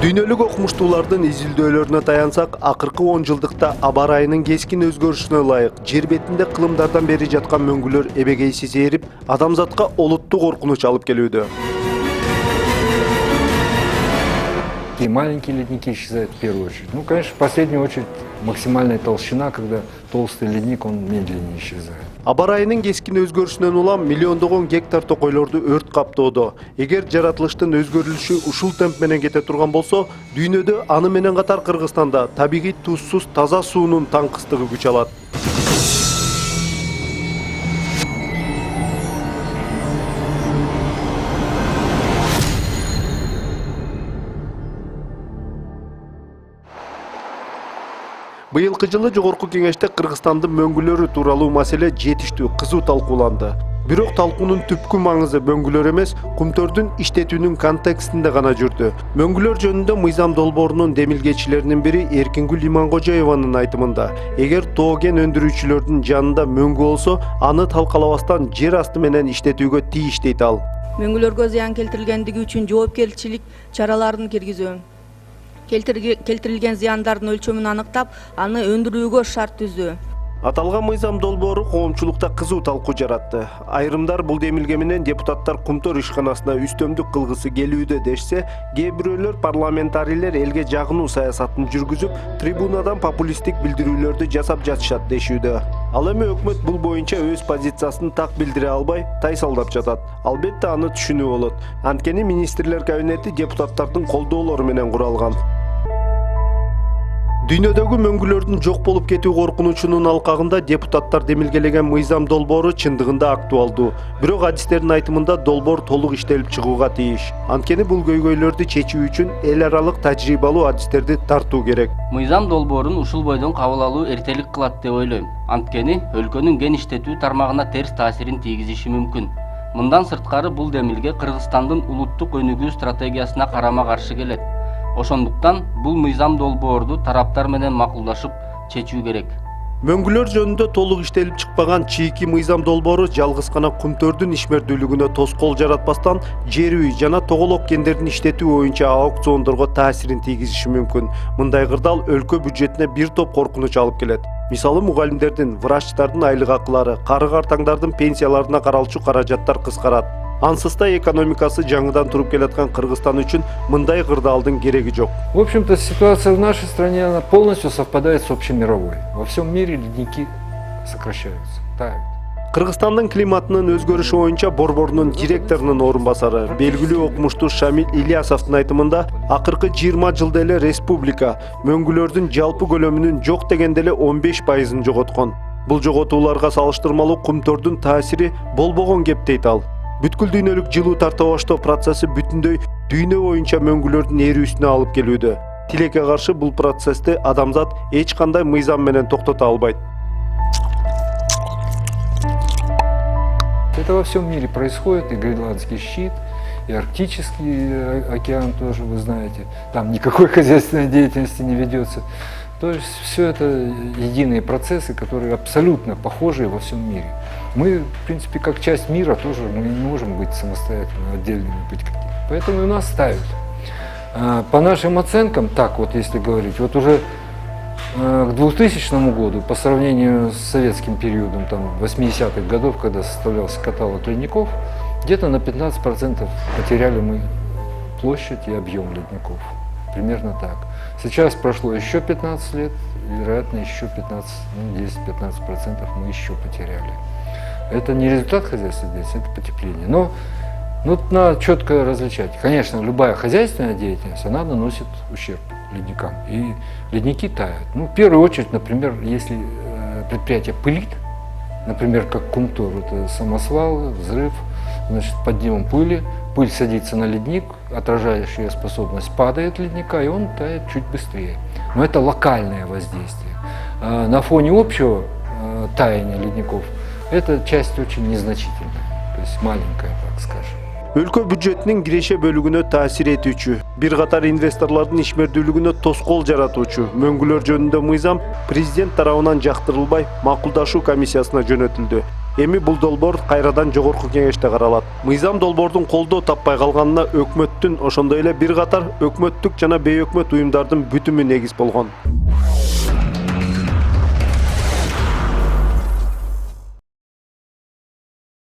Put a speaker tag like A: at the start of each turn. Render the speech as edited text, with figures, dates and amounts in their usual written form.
A: Дүйнөлүк окумуштуулардын изилдөөлөрүнө таянсак, акыркы 10 жылдыкта аба ырайынын кескин өзгөрүшүнө ылайык жер бетинде кылымдардан бери жаткан мөңгүлөр эбегейсиз ээрип, адамзатка олуттуу коркунуч алып келүүдө.
B: И маленькие ледники исчезают в первую очередь. Ну, конечно, в последнюю очередь максимальная толщина, когда толстый ледник, он медленнее исчезает.
A: Аба ырайынын кескин өзгөрүшүнөн улам миллиондогон гектар токойлорду өрт каптоодо. Эгер жаратылыштын өзгөрүлүшү ушул темп менен кете турган болсо, дүйнөдө аны менен катар Кыргызстанда табигый тузсуз таза суунун таңкыстыгы күч алат. Быйылкы жылы Жогорку Кеңеште Кыргызстандын мөңгүлөрү тууралуу маселе жетиштүү, кызуу талкууланды. Бирок талкуунун түпкү маңызы мөңгүлөр эмес, кумтөрдүн иштетүүнүн контекстинде гана жүрдү. Мөңгүлөр жөнүндө Мыйзам долбоорунун демилгечилеринин бири Эркингүл Иманкожоеванын айтымында, эгер тоо кен өндүрүүчүлөрдүн жанында мөңгү болсо, аны талкалабастан жер асты менен иштетүүгө тийиш дейт ал.
C: Мөңгүлөргө зыян келтирилгендиги үчүн жоопкерчилик чараларын киргизүү. Келтирилген зыяндардын өлчөмүн аныктап, аны өндүрүүгө шарт түзүү.
A: Аталган мыйзам долбоору коомчулукта кызуу талкуу жаратты. Айрымдар бул демилге менен депутаттар Кумтөр ишканасына үстөмдүк кылгысы келүүдө дешсе, кээ бирөөлөр парламентарийлер элге жагынуу саясатын жүргүзүп, трибунадан популисттик билдирүүлөрдү жасап жатышат дешүүдө. Ал эми өкмөт бул боюнча өз позициясын так билдире албай, тайсалдап жатат. Албетте аны түшүнүү болот. Анткени министрлер кабинети депутаттардын колдоолору менен куралган. Дүйнөдөгү мөңгүлөрдүн жок болуп кетүү коркунучунун алкагында депутаттар демилгелеген мыйзам долбоору чындыгында актуалдуу. Бирок адистердин айтымында долбоор толук иштелип чыгууга тийиш. Анткени бул көйгөйлөрдү чечүү үчүн эл аралык тажрыйбалуу адистерди тартуу керек.
D: Мыйзам долбоорун ушул бойдон кабыл алуу эртелик кылат деп ойлойм. Анткени өлкөнүн кен иштетүү тармагына терс таасирин тийгизиши мүмкүн. Мындан сырткары бул демилге Кыргызстандын улуттук өнүгүү стратегиясына карама каршы келет. Ошондуктан бул мыйзам долбоорду тараптар менен макулдашып чечүү керек.
A: Мөңгүлөр жөнүндө толук иштелип чыкпаган чийки мыйзам долбоору жалгыз гана кумтөрдүн ишмердүүлүгүнө тоскоол жаратпастан, жер үй жана тоголок кендерин иштетүү боюнча аукциондорго таасирин тийгизиши мүмкүн. Мындай кырдаал өлкө бюджетине бир топ коркунуч алып келет. Мисалы, мугалимдердин, врачтардын айлык акылары, кары-картаңдардын пенсияларына каралчу каражаттар кыскарат. Ансыз да экономикасы жаңыдан туруп келаткан Кыргызстан үчүн мындай кырдаалдын кереги жок.
B: В общем-то, ситуация в нашей стране она полностью совпадает с общемировой. Во всем мире ледники сокращаются, тают.
A: Кыргызстандын климатынын өзгөрүшү боюнча борборунун директорунун орун басары, белгилүү окумуштуу Шамил Ильясовдун айтымында, акыркы 20 жылда эле республика мөңгүлөрдүн жалпы көлөмүнүн жок дегенде эле 15%-ын жоготкон. Бул жоготууларга салыштырмалуу кумтөрдүн таасири болбогон кеп дейт ал. Бүткүл дүйнөлүк жылуу тарта баштоо процесси бүтүндөй дүйнө боюнча мөңгүлөрдүн эрүүсүнө алып келүүдө. Тилекке каршы бул процессти адамзат эч кандай мыйзам менен токтото албайт.
B: Это во всем мире происходит, и Гренландский щит, и Арктический океан тоже, вы знаете, там никакой хозяйственной деятельности не ведется. То есть все это единые процессы, которые абсолютно похожие во всем мире. Мы, в принципе, как часть мира тоже мы не можем быть самостоятельно отдельными быть какими. Поэтому и нас ставят. По нашим оценкам, так вот если говорить, вот уже к 2000 году, по сравнению с советским периодом, там, 80-х годов, когда составлялся каталог ледников, где-то на 15% потеряли мы площадь и объем ледников. Примерно так. Сейчас прошло еще 15 лет, вероятно, еще 10-15% мы еще потеряли. Это не результат хозяйственной деятельности, это потепление. Но надо четко различать. Конечно, любая хозяйственная деятельность, она наносит ущерб ледникам. И ледники тают. Ну, в первую очередь, например, если предприятие пылит, например, как Кумтор, это самосвал, взрыв, значит, подъемом пыли, пыль садится на ледник, отражающая способность падает ледника, и он тает чуть быстрее. Но это локальное воздействие. На фоне общего таяния ледников эта часть очень незначительная, то есть маленькая, так скажем.
A: Өлкө бюджетинин киреше бөлүгүнө таасир этүүчү, бир катар инвесторлордун ишмердүүлүгүнө тоскоол жаратуучу мөңгүлөр жөнүндө мыйзам президент тарабынан жактырылбай макулдашуу комиссиясына жөнөтүлдү. Эми бул долбоор кайрадан жогорку кеңеште каралат. Мыйзам долбоордун колдоо таппай калганына өкмөттүн, ошондой эле бир катар өкмөттүк жана бейөкмөт уюмдардын бүтүмү негиз болгон.